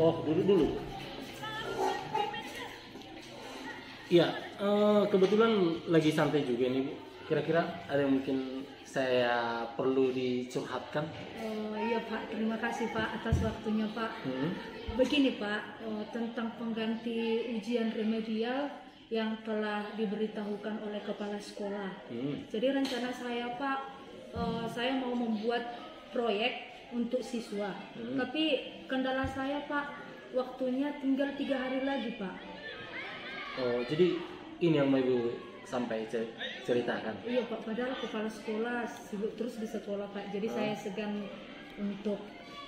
Oh, dulu. Iya, kebetulan lagi santai juga nih, Bu. Kira-kira ada yang mungkin saya perlu dicurhatkan? Iya Pak, terima kasih Pak atas waktunya Pak. Begini Pak, tentang pengganti ujian remedial yang telah diberitahukan oleh kepala sekolah. Jadi rencana saya Pak, saya mau membuat proyek untuk siswa. Tapi kendala saya Pak, waktunya tinggal 3 hari lagi Pak. Oh, jadi ini yang mau Ibu sampai ceritakan? Iya Pak, padahal kepala sekolah sibuk terus di sekolah Pak. Jadi saya segan untuk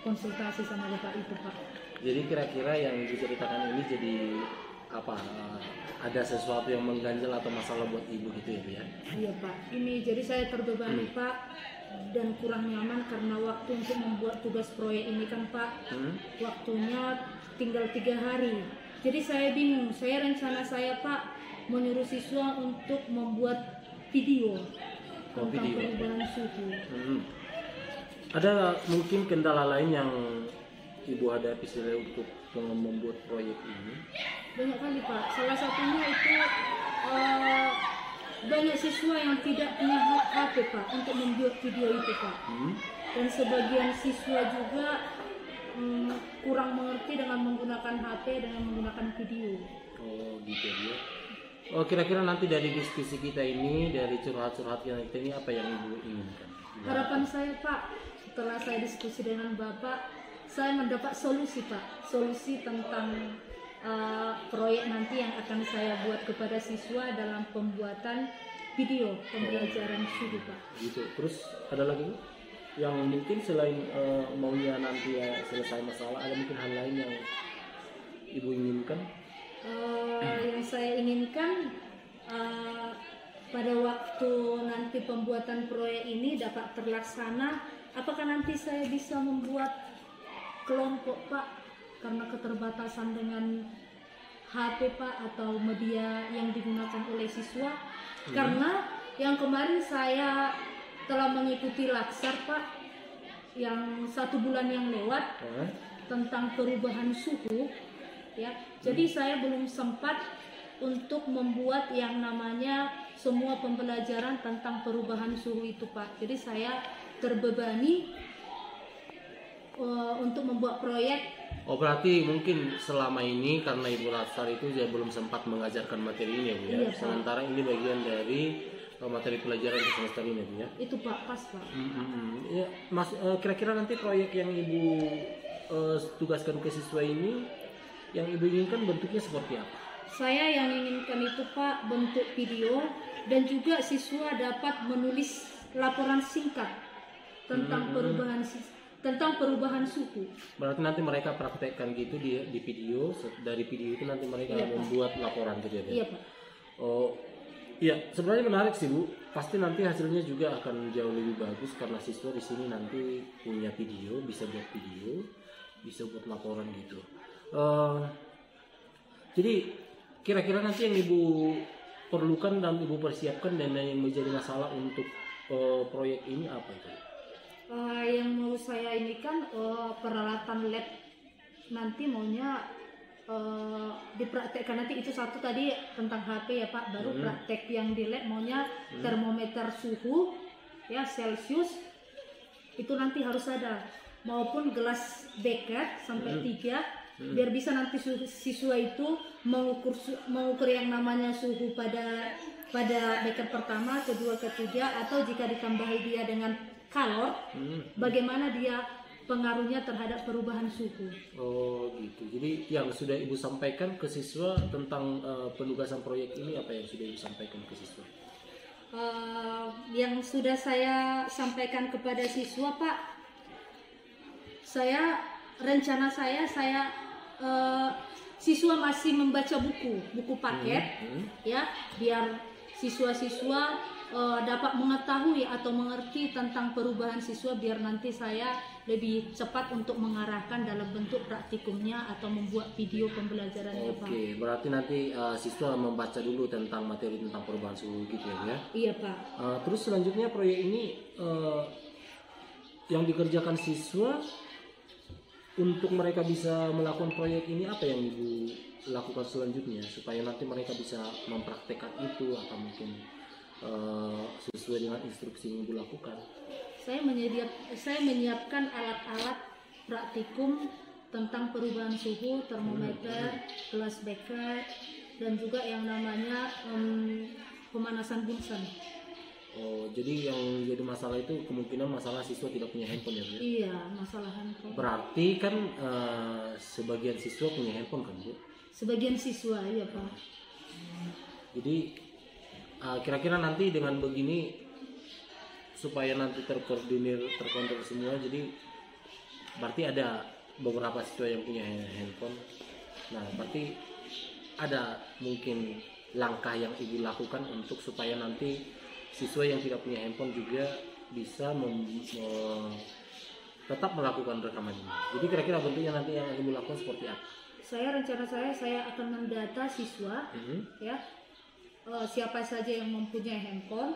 konsultasi sama Bapak itu Pak. Jadi kira-kira yang diceritakan ini jadi apa? Ada sesuatu yang mengganjal atau masalah buat Ibu gitu ya, Bu ya? Iya Pak, ini jadi saya terbebani Pak dan kurang nyaman karena waktu untuk membuat tugas proyek ini kan Pak, waktunya tinggal 3 hari. Jadi saya bingung, rencana saya Pak menyuruh siswa untuk membuat video tentang perubahan suhu. Ada mungkin kendala lain yang Ibu hadapi untuk membuat proyek ini? Banyak kali Pak, salah satunya itu banyak siswa yang tidak punya HP Pak untuk membuat video itu Pak. Dan sebagian siswa juga kurang mengerti dengan menggunakan HP dengan menggunakan video. Oh gitu ya. Oh, kira-kira nanti dari diskusi kita ini, dari curhat-curhat kita ini, apa yang Ibu inginkan? Harapan saya Pak, setelah saya diskusi dengan Bapak, saya mendapat solusi Pak, solusi tentang proyek nanti yang akan saya buat kepada siswa dalam pembuatan video pembelajaran suhu Pak. Gitu. Terus ada lagi yang mungkin selain maunya nanti ya selesai masalah, ada mungkin hal lain yang Ibu inginkan? Yang saya inginkan pada waktu nanti pembuatan proyek ini dapat terlaksana, apakah nanti saya bisa membuat kelompok Pak karena keterbatasan dengan HP Pak atau media yang digunakan oleh siswa. Karena yang kemarin saya telah mengikuti laksar Pak yang 1 bulan yang lewat tentang perubahan suhu ya. Jadi saya belum sempat untuk membuat yang namanya semua pembelajaran tentang perubahan suhu itu Pak. Jadi saya terbebani untuk membuat proyek. Oh, berarti mungkin selama ini karena Ibu Laksar itu ya belum sempat mengajarkan materi ini ya Bu ya. Iya, sementara ini bagian dari materi pelajaran untuk semester ini Bu ya. Itu Pak, pas Pak. Ya, Mas, kira-kira nanti proyek yang Ibu tugaskan ke siswa ini yang Ibu inginkan bentuknya seperti apa? Saya yang inginkan itu Pak bentuk video dan juga siswa dapat menulis laporan singkat tentang perubahan suhu. Berarti nanti mereka praktekkan gitu di video. Dari video itu nanti mereka membuat laporan gitu ya? Iya Pak. Oh, iya. Sebenarnya menarik sih Bu. Pasti nanti hasilnya juga akan jauh lebih bagus karena siswa di sini nanti punya video, bisa buat video, bisa buat laporan gitu. Jadi kira-kira nanti yang Ibu perlukan dan Ibu persiapkan dan yang menjadi masalah untuk proyek ini apa itu? Yang mau saya ini kan peralatan lab nanti maunya dipraktekkan nanti itu satu tadi tentang HP ya Pak, baru praktek yang di lab maunya termometer suhu ya Celcius itu nanti harus ada, maupun gelas beker sampai 3 biar bisa nanti siswa itu mengukur yang namanya suhu pada beker pertama, kedua, ketiga, atau jika ditambahi dia dengan kalor, bagaimana dia pengaruhnya terhadap perubahan suhu. Oh gitu. Jadi yang sudah Ibu sampaikan ke siswa tentang penugasan proyek ini apa yang sudah Ibu sampaikan ke siswa? Yang sudah saya sampaikan kepada siswa Pak, rencana saya siswa masih membaca buku paket ya, biar siswa-siswa dapat mengetahui atau mengerti tentang perubahan siswa, biar nanti saya lebih cepat untuk mengarahkan dalam bentuk praktikumnya atau membuat video pembelajarannya Pak. Oke, berarti nanti siswa membaca dulu tentang materi tentang perubahan suhu gitu ya? Iya Pak. Terus selanjutnya proyek ini yang dikerjakan siswa untuk mereka bisa melakukan proyek ini apa yang Ibu lakukan selanjutnya supaya nanti mereka bisa mempraktekkan itu atau mungkin sesuai dengan instruksi yang Ibu lakukan? Saya menyiapkan alat-alat praktikum tentang perubahan suhu, termometer, gelas beker, dan juga yang namanya pemanasan Bunsen. Oh, jadi yang jadi masalah itu kemungkinan masalah siswa tidak punya handphone ya Bu? Iya, masalah handphone. Berarti kan sebagian siswa punya handphone kan Bu? Sebagian siswa, iya Pak. Jadi kira-kira nanti dengan begini supaya nanti terkoordinir, terkontrol semua, jadi berarti ada beberapa siswa yang punya handphone. Nah, berarti ada mungkin langkah yang Ibu lakukan untuk supaya nanti siswa yang tidak punya handphone juga bisa tetap melakukan rekaman ini. Jadi kira-kira bentuknya nanti yang Ibu lakukan seperti apa? Rencana saya akan mendata siswa, ya, siapa saja yang mempunyai handphone,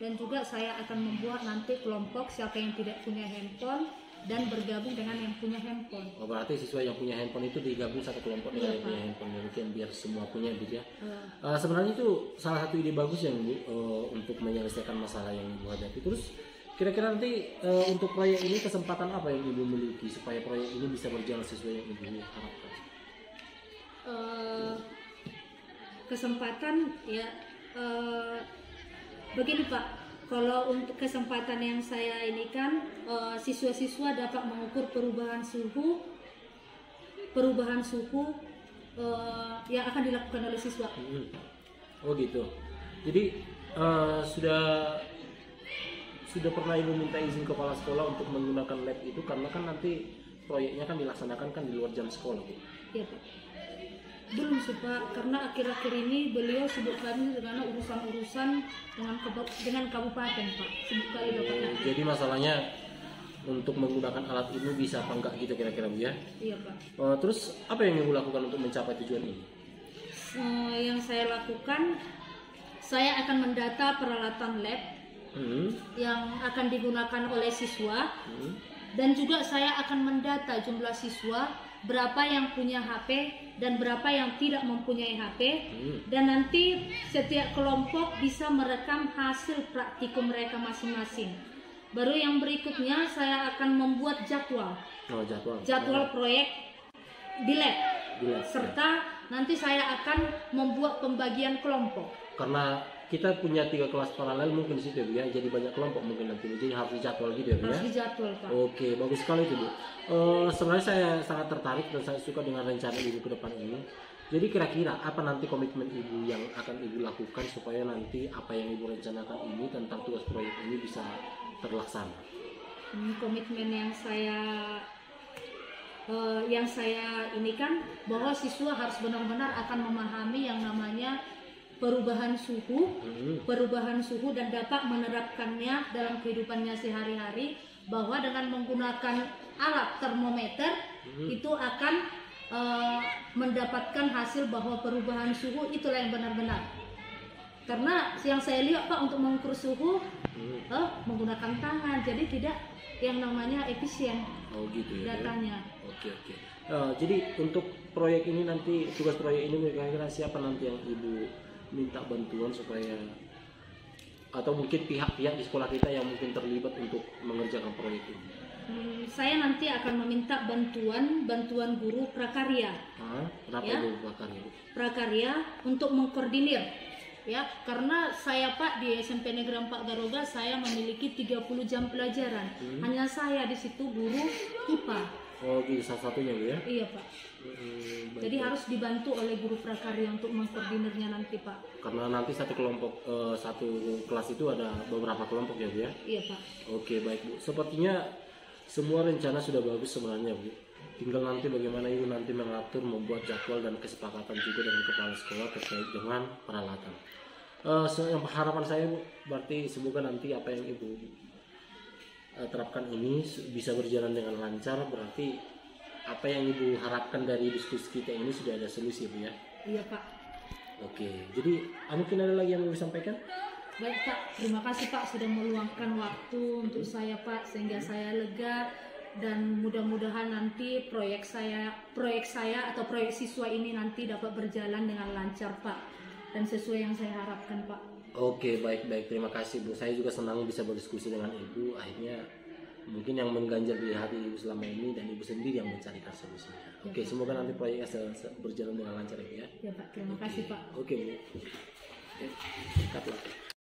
dan juga saya akan membuat nanti kelompok siapa yang tidak punya handphone dan bergabung dengan yang punya handphone. Oh, berarti siswa yang punya handphone itu digabung satu kelompok dengan yang punya handphone, mungkin biar semua punya gitu ya. Sebenarnya itu salah satu ide bagus yang Bu untuk menyelesaikan masalah yang Ibu hadapi. Terus kira-kira nanti untuk proyek ini kesempatan apa yang Ibu miliki supaya proyek ini bisa berjalan sesuai yang Ibu harapkan? Kesempatan ya, begini Pak. Kalau untuk kesempatan yang saya ini kan siswa-siswa dapat mengukur perubahan suhu yang akan dilakukan oleh siswa. Oh gitu. Jadi sudah pernah Ibu minta izin kepala sekolah untuk menggunakan lab itu karena kan nanti proyeknya kan dilaksanakan kan di luar jam sekolah Bu? Iya Pak. Belum sih Pak, karena akhir-akhir ini beliau sibuk kali dengan urusan-urusan dengan kabupaten Pak. Sibuk kali Bapak. Jadi masalahnya untuk menggunakan alat ini bisa apa enggak gitu kira-kira Bu ya? Iya Pak. Terus apa yang Ibu lakukan untuk mencapai tujuan ini? Yang saya lakukan, saya akan mendata peralatan lab yang akan digunakan oleh siswa, dan juga saya akan mendata jumlah siswa, berapa yang punya HP dan berapa yang tidak mempunyai HP, dan nanti setiap kelompok bisa merekam hasil praktikum mereka masing-masing. Baru yang berikutnya saya akan membuat jadwal proyek di lab, serta nanti saya akan membuat pembagian kelompok. Karena kita punya 3 kelas paralel mungkin di situ ya, jadi banyak kelompok mungkin nanti, jadi harus dijadwal gitu ya Bu ya? Harus dijadwal Pak. Oke, bagus sekali itu Bu. Sebenarnya saya sangat tertarik dan saya suka dengan rencana Ibu ke depan ini. Jadi kira-kira apa nanti komitmen Ibu yang akan Ibu lakukan supaya nanti apa yang Ibu rencanakan ini tentang tugas proyek ini bisa terlaksana? Komitmen yang saya ini kan bahwa siswa harus benar-benar akan memahami yang namanya perubahan suhu dan dapat menerapkannya dalam kehidupannya sehari-hari, bahwa dengan menggunakan alat termometer itu akan mendapatkan hasil bahwa perubahan suhu itulah yang benar-benar. Karena yang saya lihat Pak, untuk mengukur suhu menggunakan tangan, jadi tidak yang namanya efisien datanya. Oke. Jadi untuk proyek ini nanti, tugas proyek ini kira-kira siapa nanti yang Ibu minta bantuan supaya, atau mungkin pihak-pihak di sekolah kita yang mungkin terlibat untuk mengerjakan proyek ini? Saya nanti akan meminta bantuan guru prakarya. Kenapa ya? Guru prakarya? Prakarya untuk mengkoordinir, ya, karena saya Pak di SMP Negeri 4 Garoga saya memiliki 30 jam pelajaran. Hanya saya di situ guru IPA. Oh gitu, salah satunya Bu ya? Iya Pak. Jadi harus dibantu oleh guru prakarya untuk mengkoordinirnya nanti Pak. Karena nanti satu kelompok, satu kelas itu ada beberapa kelompok ya Bu ya? Iya Pak. Oke baik Bu, sepertinya semua rencana sudah bagus sebenarnya Bu. Tinggal nanti bagaimana Ibu nanti mengatur, membuat jadwal dan kesepakatan juga dengan kepala sekolah terkait dengan peralatan. Yang harapan saya Bu, berarti semoga nanti apa yang Ibu terapkan ini bisa berjalan dengan lancar. Berarti apa yang Ibu harapkan dari diskusi kita ini sudah ada solusi Bu ya? Iya Pak. Oke, jadi mungkin ada lagi yang mau disampaikan? Baik Pak, terima kasih Pak sudah meluangkan waktu untuk saya Pak, sehingga saya lega dan mudah-mudahan nanti proyek saya atau proyek siswa ini nanti dapat berjalan dengan lancar Pak, dan sesuai yang saya harapkan Pak. Oke, baik, terima kasih Bu. Saya juga senang bisa berdiskusi dengan Ibu. Akhirnya mungkin yang mengganjal di hati Ibu selama ini dan Ibu sendiri yang mencarikan solusinya. Oke, semoga nanti proyeknya berjalan dengan lancar ya. Ya Pak, terima kasih Pak. Oke Bu. Oke, cut lah.